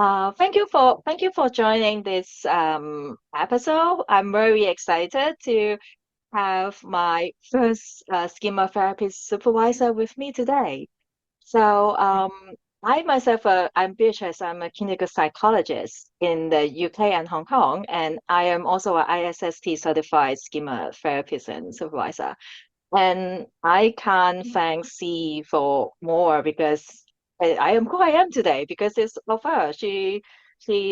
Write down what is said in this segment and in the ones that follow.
Thank you for joining this episode. I'm very excited to have my first schema therapist supervisor with me today. So I myself, I'm Beatrice. I'm a clinical psychologist in the UK and Hong Kong, and I am also a ISST certified schema therapist and supervisor. And I can't thank C for more because I am who I am today because it's of her. She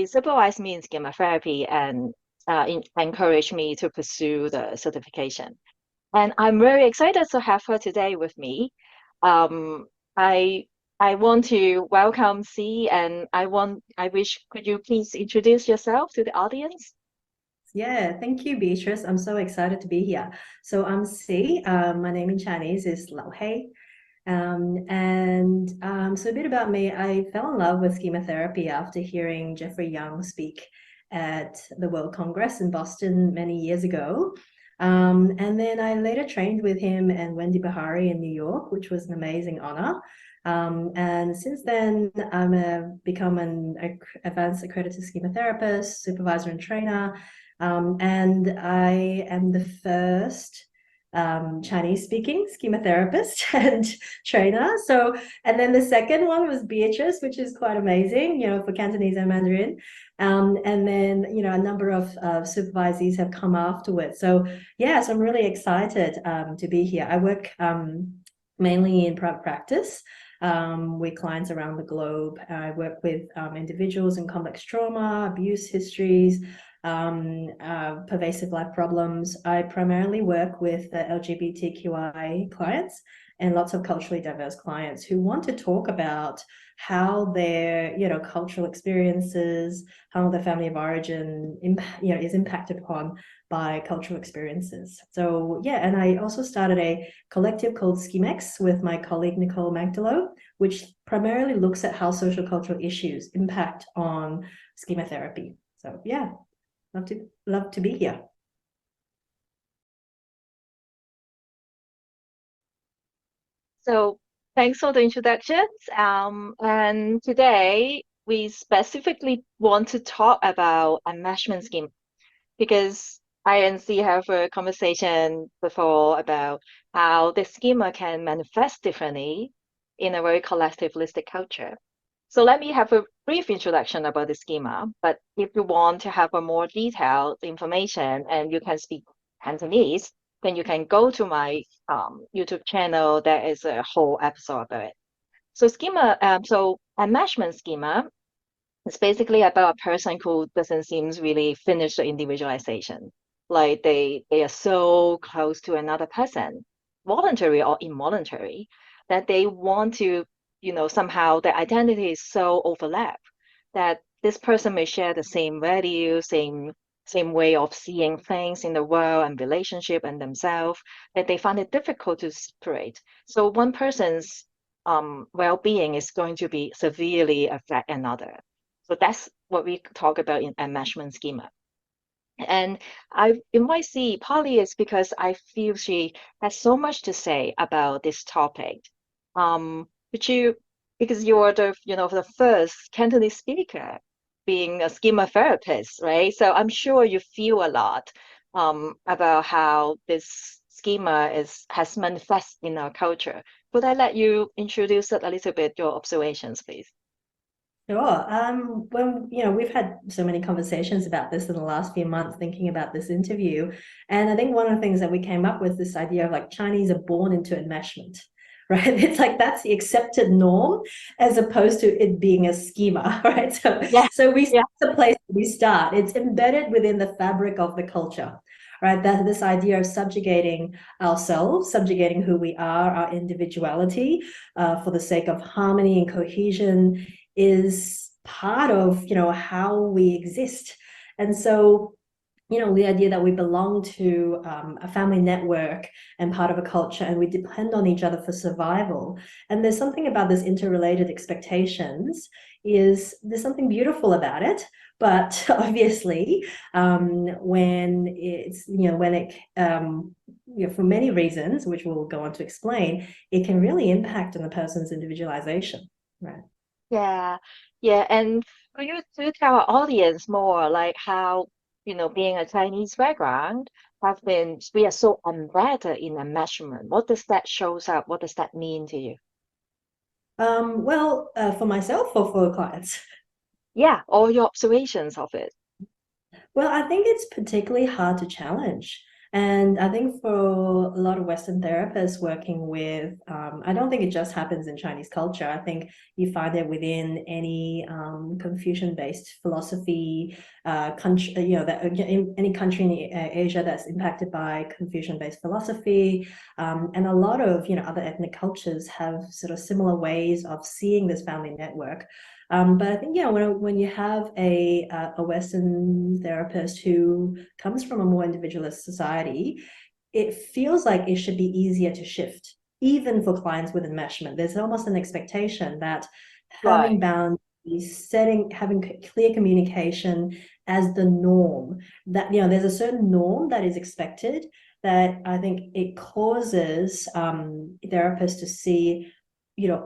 supervised me in schema therapy and encouraged me to pursue the certification. And I'm very excited to have her today with me. Um, I I want to welcome C, and I wish could you please introduce yourself to the audience? Yeah, thank you, Beatrice. I'm so excited to be here. So I'm C. My name in Chinese is Lao Hei. So a bit about me, I fell in love with schema therapy after hearing Jeffrey Young speak at the World Congress in Boston many years ago. And then I later trained with him and Wendy Bahari in New York, which was an amazing honor. And since then, become an advanced accredited schema therapist, supervisor and trainer. And I am the first Chinese speaking schema therapist and trainer. And then the second one was Beatrice, which is quite amazing, for Cantonese and Mandarin. And then, a number of supervisees have come afterwards. So I'm really excited to be here. I work mainly in private practice with clients around the globe. I work with individuals in complex trauma, abuse histories, pervasive life problems. I primarily work with LGBTQI clients and lots of culturally diverse clients who want to talk about how their cultural experiences, how their family of origin is impacted upon by cultural experiences. So and I also started a collective called Schemex with my colleague Nicole Magdalo, which primarily looks at how social cultural issues impact on schema therapy. So love to be here. So thanks for the introductions. And today we specifically want to talk about enmeshment scheme because I and C have a conversation before about how the schema can manifest differently in a very collectivistic culture. So let me have a brief introduction about the schema, but if you want to have a more detailed information and you can speak Cantonese, then you can go to my YouTube channel. There is a whole episode about it. So enmeshment schema is basically about a person who doesn't seem really finish the individualization. Like they are so close to another person, voluntary or involuntary, that they want to, somehow their identity is so overlap that this person may share the same value, same way of seeing things in the world and relationship and themselves, that they find it difficult to separate. So one person's well-being is going to be severely affect another. So that's what we talk about in enmeshment schema. And I invite C partly is because I feel she has so much to say about this topic. But because you're the first Cantonese speaker being a schema therapist, right? So I'm sure you feel a lot about how this schema has manifest in our culture. Could I let you introduce it a little bit, your observations, please? Sure. We've had so many conversations about this in the last few months, thinking about this interview. And I think one of the things that we came up with this idea of like Chinese are born into enmeshment, right? It's like that's the accepted norm as opposed to it being a schema, right? So, Yeah, so we yeah. the place we start. It's embedded within the fabric of the culture, right? That this idea of subjugating ourselves, subjugating who we are, our individuality, for the sake of harmony and cohesion is part of how we exist. And so the idea that we belong to a family network and part of a culture and we depend on each other for survival, and there's something about this interrelated expectations, there's something beautiful about it. But obviously when it's when it for many reasons, which we'll go on to explain, it can really impact on the person's individualization, right? Yeah. Yeah, and could you to tell our audience more like how, being a Chinese background, we are so embedded in a measurement. What does that shows up? What does that mean to you? Well, for myself or for clients? Yeah, all your observations of it. Well, I think it's particularly hard to challenge. And I think for a lot of Western therapists working with, I don't think it just happens in Chinese culture. I think you find it within any Confucian-based philosophy country, that in any country in Asia that's impacted by Confucian-based philosophy, and a lot of other ethnic cultures have sort of similar ways of seeing this family network. But I think, yeah, when you have a Western therapist who comes from a more individualist society, it feels like it should be easier to shift, even for clients with enmeshment. There's almost an expectation that having Right, boundaries, having clear communication as the norm, that, there's a certain norm that is expected that I think it causes therapists to see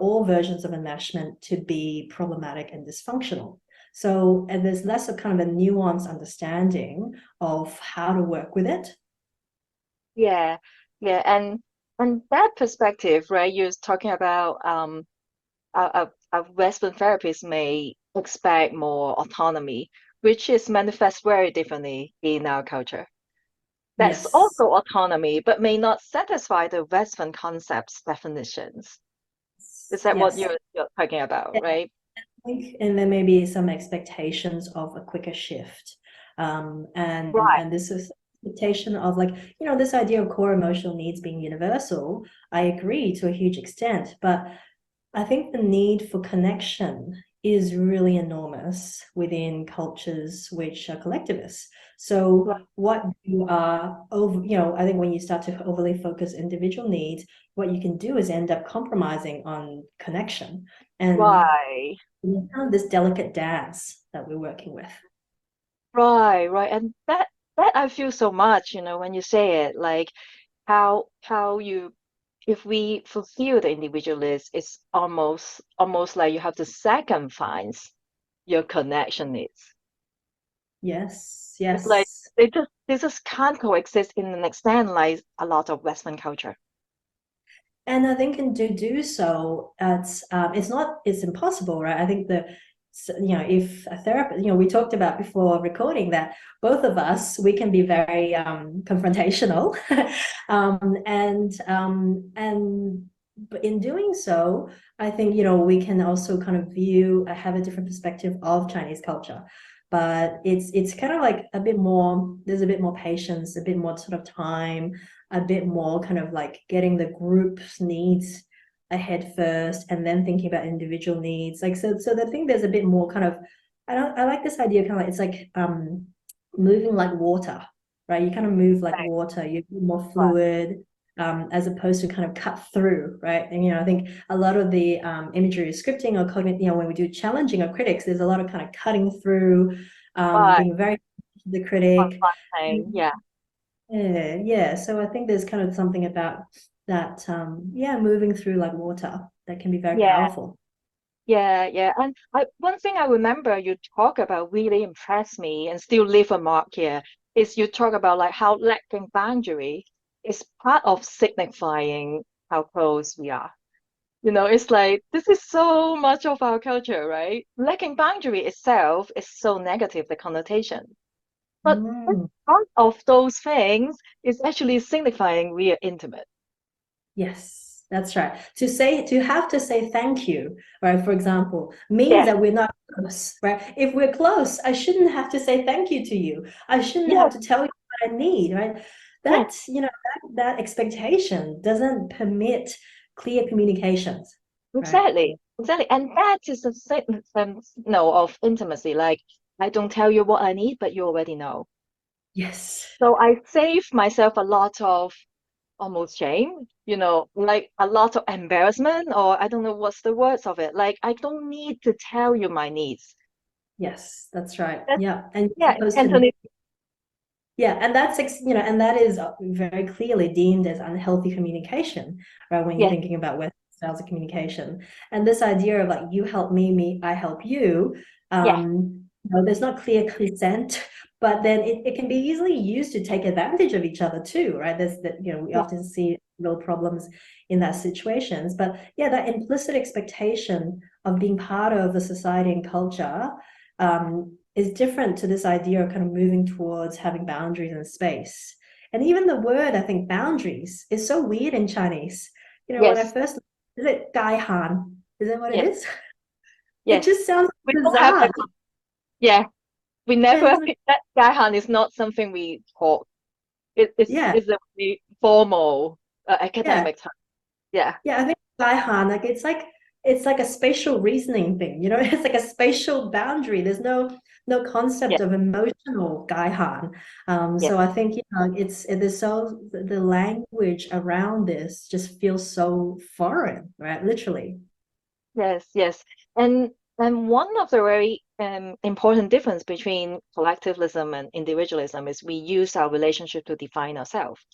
all versions of enmeshment to be problematic and dysfunctional. So, and there's less of kind of a nuanced understanding of how to work with it. yeah, yeah, and that perspective, right? You're talking about a Western therapist may expect more autonomy, which is manifest very differently in our culture. That's Yes. also autonomy, but may not satisfy the Western concept's definitions. Is that what Yes. you're talking about, Yeah, right? I think, and there may be some expectations of a quicker shift. Right, And this is expectation of, like, this idea of core emotional needs being universal. I agree to a huge extent, but I think the need for connection is really enormous within cultures which are collectivists. So right, what you are over, I think when you start to overly focus individual needs, what you can do is end up compromising on connection. And right, we have this delicate dance that we're working with. right. And that I feel so much, when you say it, like how you if we fulfill the individualist, it's almost like you have to sacrifice your connection needs. Yes, It's like yes. they just can't coexist in an extent like a lot of Western culture. And I think to do so, it's impossible, right? I think if a therapist, we talked about before recording that both of us, we can be very confrontational, and but in doing so, I think we can also kind of have a different perspective of Chinese culture. But it's kind of like a bit more. There's a bit more patience, a bit more sort of time, a bit more kind of like getting the group's needs ahead first and then thinking about individual needs. Like, so I think there's a bit more kind of, I like this idea, kind of like, it's like moving like water, right? You kind of move like Right, water, you're more right, fluid, as opposed to kind of cut through, right? And I think a lot of the imagery scripting or cognitive, when we do challenging our critics, there's a lot of kind of cutting through, right. being very the critic. Confronting, yeah, Yeah, yeah. So I think there's kind of something about that, yeah, moving through like water that can be very yeah, powerful. yeah, yeah. And one thing I remember you talk about really impressed me and still leave a mark here is you talk about like how lacking boundary is part of signifying how close we are. It's like this is so much of our culture, right? Lacking boundary itself is so negative, the connotation. But Mm, part of those things is actually signifying we are intimate. yes, that's right. To have to say thank you, right, for example, means Yes, that we're not close, right? If we're close, I shouldn't have to say thank you to you. I shouldn't have yes, to tell you what I need, right? yes, That's, that expectation doesn't permit clear communications, right? exactly, exactly. And that is a sense, no, of intimacy. Like I don't tell you what I need, but you already know. Yes. So I save myself a lot of almost shame, like a lot of embarrassment, or I don't know what's the words of it. Like I don't need to tell you my needs. Yes, that's right. That's Yeah. And you're yeah, supposed to, Anthony. yeah, and and that is very clearly deemed as unhealthy communication, right? When you're Yes, thinking about Western styles of communication. And this idea of like, you help me, I help you, Yeah. there's not clear consent, but then it can be easily used to take advantage of each other too, right? There's that, we Yeah. often see real problems in that situations. But yeah, that implicit expectation of being part of the society and culture is different to this idea of kind of moving towards having boundaries and space. And even the word, I think, boundaries is so weird in Chinese. When I Yes. first, is it Gai Han? Is that what it Yeah. is? It Yes. just sounds We don't have bizarre. that. Yeah. We never, And that Gaihan is not something we taught. yeah, It's a very formal yeah, academic term. Yeah. yeah. I think Gai Han, like it's like a spatial reasoning thing, it's like a spatial boundary. There's no Yeah. concept of emotional Gai Han. Yeah. So I think there's so the language around this just feels so foreign, right? Literally. Yes. Yes. And one of the very important difference between collectivism and individualism is we use our relationship to define ourselves.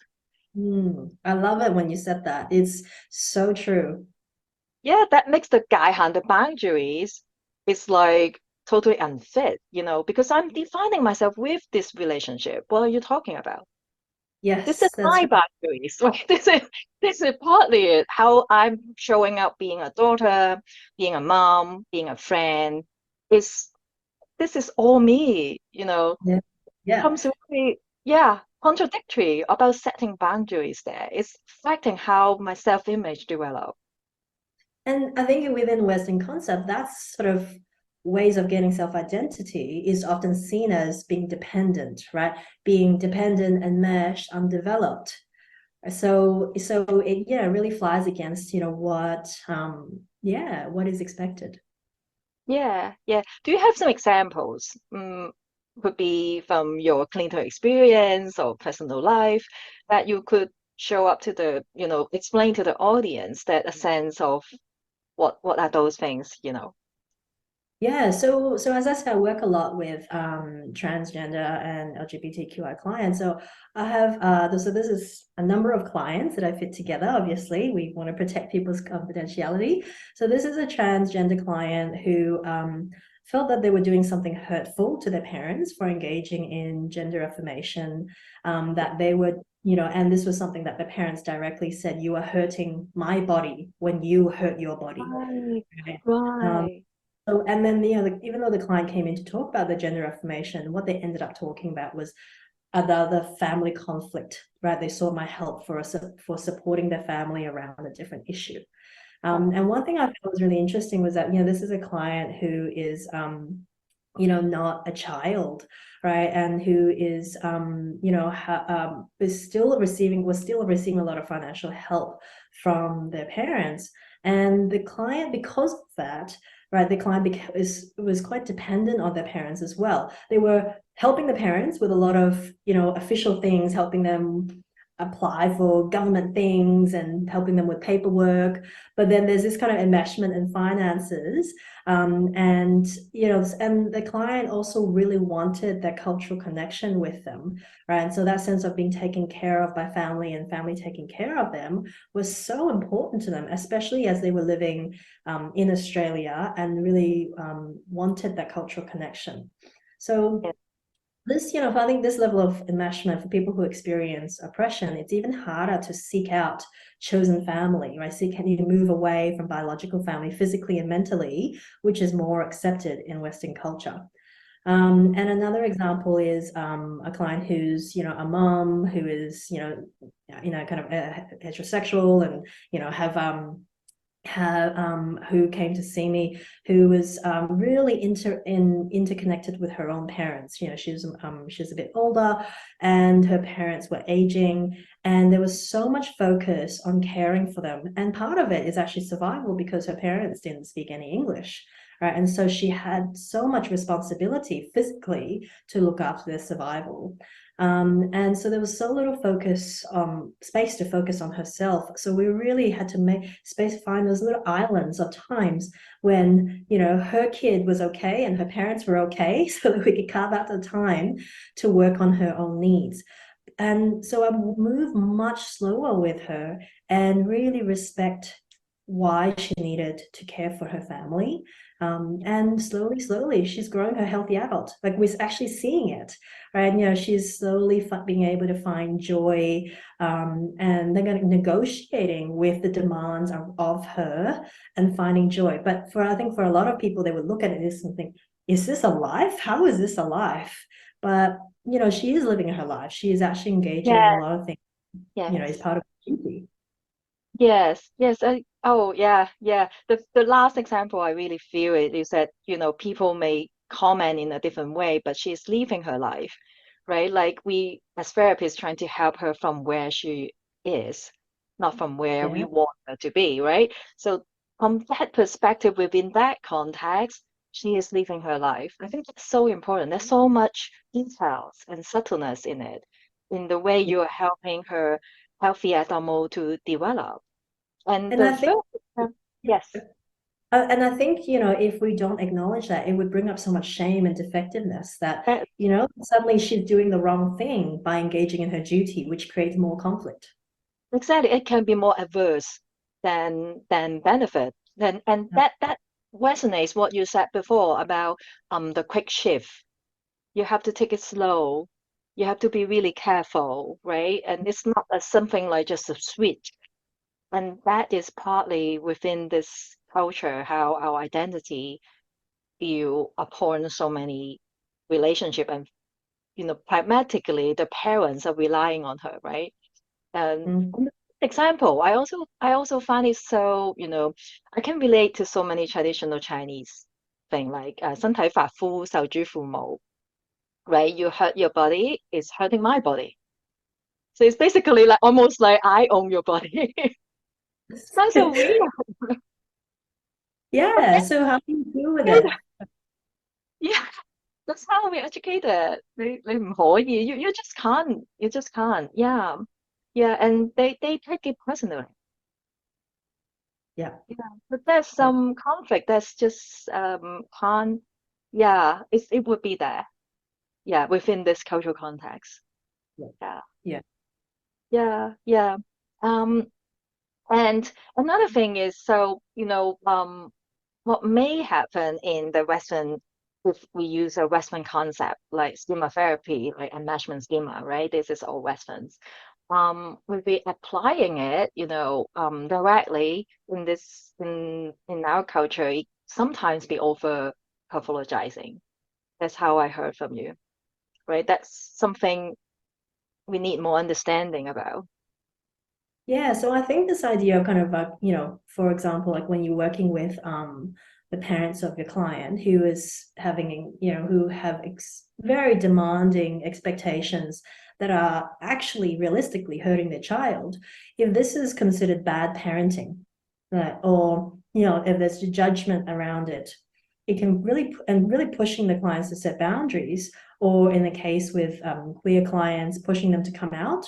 I love it when you said that. It's so true. Yeah, that makes the Gaihan, the boundaries, is like totally unfit, because I'm defining myself with this relationship. What are you talking about? This is Yes, that's my right. boundaries. Like this is partly it, how I'm showing up being a daughter, being a mom, being a friend. Is this is all me, Yeah. Yeah. becomes really, yeah, contradictory about setting boundaries there. It's affecting how my self-image develops. And I think within Western concept, that's sort of ways of getting self-identity is often seen as being dependent, right? Being dependent, enmeshed, undeveloped. So it really flies against, what is expected. Yeah, yeah. Do you have some examples? Could be from your clinical experience or personal life that you could show up to explain to the audience that a sense of what are those things? Yeah, so as I said, I work a lot with transgender and LGBTQI clients. So I have so this is a number of clients that I fit together. Obviously, we want to protect people's confidentiality. So this is a transgender client who felt that they were doing something hurtful to their parents for engaging in gender affirmation. That they would, and this was something that the parents directly said, "You are hurting my body when you hurt your body." Right, Right? right. So, and then, even though the client came in to talk about the gender affirmation, what they ended up talking about was the family conflict, right? They sought my help for supporting their family around a different issue. Wow. And one thing I thought was really interesting was that, this is a client who is, not a child, right? And who is, was still receiving a lot of financial help from their parents. And the client, because of that, right, the client was quite dependent on their parents as well. They were helping the parents with a lot of, official things, helping them apply for government things and helping them with paperwork. But then there's this kind of enmeshment in finances. And the client also really wanted that cultural connection with them, right? And so that sense of being taken care of by family and family taking care of them was so important to them, especially as they were living in Australia and really wanted that cultural connection. So Yeah. this, I think this level of enmeshment for people who experience oppression, it's even harder to seek out chosen family, right? So can you move away from biological family physically and mentally, which is more accepted in Western culture. And another example is a client who's, a mom who is, kind of heterosexual and, who came to see me, who was really interconnected with her own parents. She was a bit older, and her parents were aging, and there was so much focus on caring for them. And part of it is actually survival because her parents didn't speak any English. Right. And so she had so much responsibility physically to look after their survival. And so there was so little space to focus on herself. So we really had to make space, find those little islands of times when, her kid was okay and her parents were okay, so that we could carve out the time to work on her own needs. And so I moved much slower with her and really respect why she needed to care for her family. And slowly, she's growing her healthy adult. Like we're actually seeing it, right? You know, she's slowly being able to find joy, and then negotiating with the demands of her and finding joy. But I think for a lot of people, they would look at it as something, is this a life? How is this a life? But, you know, she is living her life. She is actually engaging in a Yeah, lot of things, you know, as yes. part of her duty. Yes, yes. Oh, yeah, yeah. The last example I really feel it is that, people may comment in a different way, but she's living her life, right? Like we as therapists trying to help her from where she is, not from where we Yeah. want her to be, right? So from that perspective, within that context, she is living her life. I think that's so important. There's so much details and subtleness in it, in the way Yeah. you're helping her healthy adult to develop. And And the I think, third, yes, and I think, you know, if we don't acknowledge that, it would bring up so much shame and defectiveness that, that, you know, suddenly she's doing the wrong thing by engaging in her duty, which creates more conflict. exactly, it can be more adverse than benefit. And that resonates what you said before about the quick shift. You have to take it slow. You have to be really careful, right? And it's not something like just a switch. And that is partly within this culture, how our identity feel upon so many relationship and pragmatically the parents are relying on her, right? And Mm. example, I also find it so, I can relate to so many traditional Chinese thing like 身體髮膚受諸父母, right? You hurt your body, it's hurting my body. So it's basically like almost like I own your body. Sounds so weird, but Yeah. that's So how do you deal with good. it? Yeah, that's how we educate it. They 唔可以, you just can't. You just can't. Yeah. Yeah, and they take it personally. Yeah. Yeah, but there's Yeah. some conflict that's just can't. Yeah, it would be there. Yeah, within this cultural context. Yeah. Yeah, Yeah. yeah, yeah. Um, and another thing is, so what may happen in the Western, if we use a Western concept like schema therapy, like enmeshment schema, right? This is all Westerns. We'll be applying it, directly in our culture, it sometimes be over pathologizing. That's how I heard from you, right? That's something we need more understanding about. Yeah, so I think this idea of kind of like, you know, for example, like when you're working with the parents of your client who is having, you know, who have very demanding expectations that are actually realistically hurting their child, if this is considered bad parenting, right, or, you know, if there's a judgment around it, it can really pushing the clients to set boundaries, or in the case with queer clients, pushing them to come out.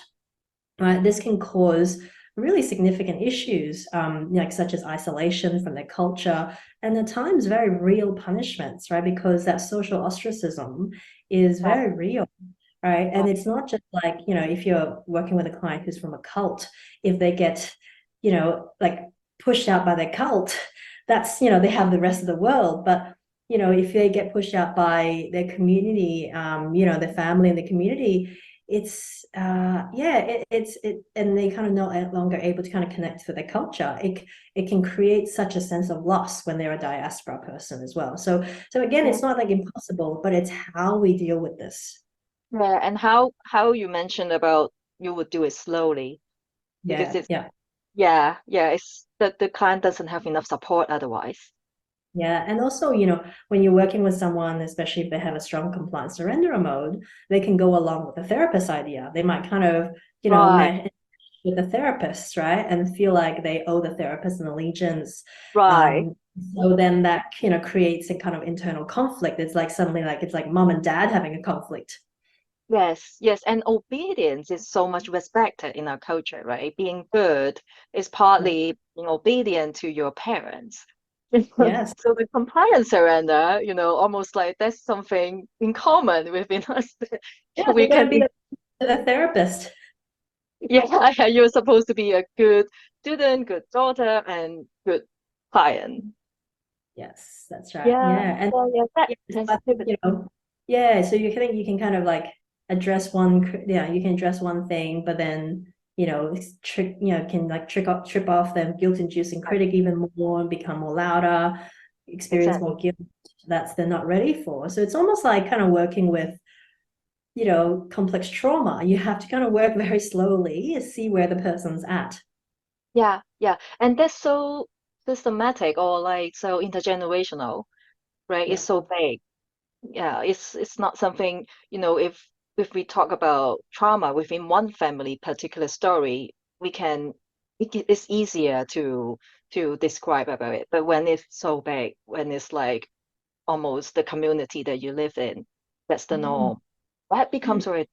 Right, this can cause really significant issues, like such as isolation from their culture, and at times very real punishments, right? Because that social ostracism is Right, very real, right? And right. it's not just like, you know, if you're working with a client who's from a cult, if they get, you know, like pushed out by their cult, that's, you know, they have the rest of the world. But, you know, if they get pushed out by their community, you know, their family and the community, it's yeah, it's and they kind of no longer able to kind of connect with their culture. It can create such a sense of loss when they're a diaspora person as well. So again, Yeah, it's not like impossible, but it's how we deal with this. yeah. And how you mentioned about you would do it slowly because Yeah, it's yeah. yeah, it's that the client doesn't have enough support otherwise. Yeah, and also, you know, when you're working with someone, especially if they have a strong compliance surrender mode, they can go along with the therapist idea. They might kind of, you know, Right, mesh with the therapist, right? And feel like they owe the therapist an allegiance. right. Um, so then that, you know, creates a kind of internal conflict. It's like suddenly like it's like mom and dad having a conflict. Yes, yes, and obedience is so much respected in our culture, right? Being good is Yeah. partly being obedient to your parents. Yes. So the compliance surrender, almost like that's something in common within us. Yeah, We they're can going to be the therapist. Yeah, you're supposed to be a good student, good daughter, and good client. Yes, that's right. Yeah, Yeah. And yeah, that yeah, so I think, sensitivity. yeah, so you think you can kind of like address one, yeah, you can address one thing, but then, can like trip off the guilt-inducing Right, critic even more and become more louder, experience more exactly. guilt that's they're not ready for. So it's almost like kind of working with, complex trauma. You have to kind of work very slowly to see where the person's at. Yeah, yeah. And that's so systematic or like so intergenerational, right? It's Yeah. so big. Yeah, it's not something, if we talk about trauma within one family particular story, we can it's easier to describe about it. But when it's so big, when it's like almost the community that you live in, that's the Mm. norm. That becomes very